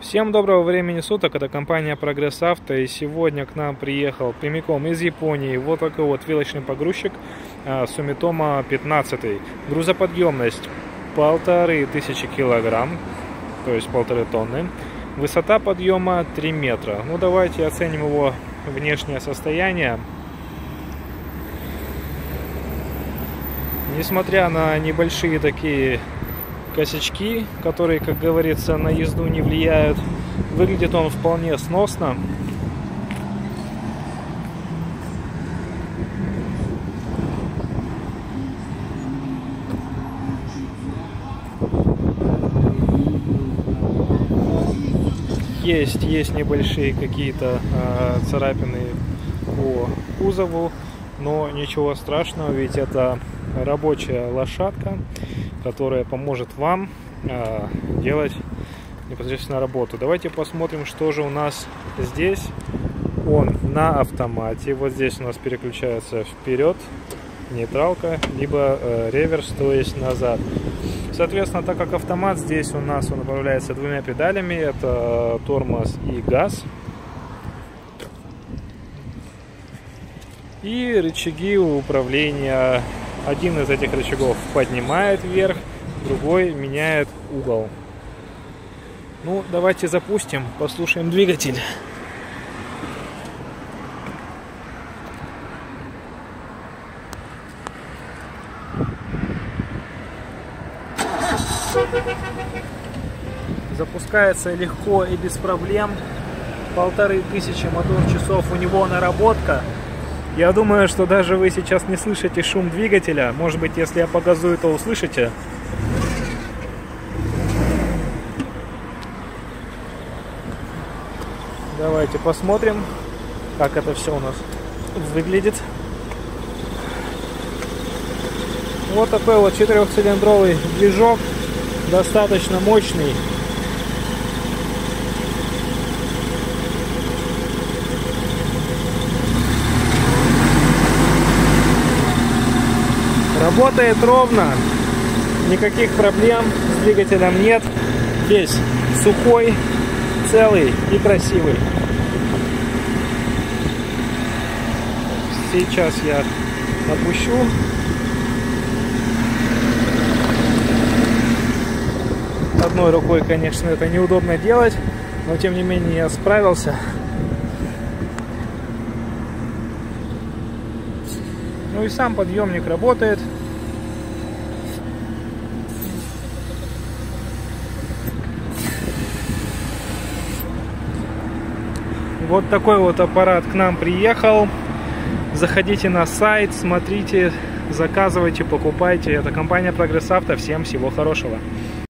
Всем доброго времени суток, это компания Прогресс Авто, и сегодня к нам приехал прямиком из Японии вот такой вот вилочный погрузчик Sumitomo 15. Грузоподъемность 1500 килограмм, то есть 1,5 тонны. Высота подъема 3 метра. Ну давайте оценим его внешнее состояние. Несмотря на небольшие такие косячки, которые, как говорится, на езду не влияют, выглядит он вполне сносно. Есть небольшие какие-то царапины по кузову, но ничего страшного, ведь это рабочая лошадка, которая поможет вам делать непосредственно работу. Давайте посмотрим, что же у нас здесь. Он на автомате. Вот здесь у нас переключается вперед, нейтралка, либо реверс, то есть назад. Соответственно, так как автомат, здесь у нас он управляется двумя педалями. Это тормоз и газ. И рычаги управления. Один из этих рычагов поднимает вверх, другой меняет угол. Ну, давайте запустим, послушаем двигатель. Запускается легко и без проблем. 1500 мотор-часов у него наработка. Я думаю, что даже вы сейчас не слышите шум двигателя. Может быть, если я погазую, то услышите. Давайте посмотрим, как это все у нас выглядит. Вот такой вот 4-цилиндровый движок, достаточно мощный. Работает ровно, никаких проблем с двигателем нет. Весь сухой, целый и красивый. Сейчас я опущу. Одной рукой, конечно, это неудобно делать, но тем не менее я справился. Ну и сам подъемник работает. Вот такой вот аппарат к нам приехал. Заходите на сайт, смотрите, заказывайте, покупайте. Это компания Прогресс Авто. Всем всего хорошего.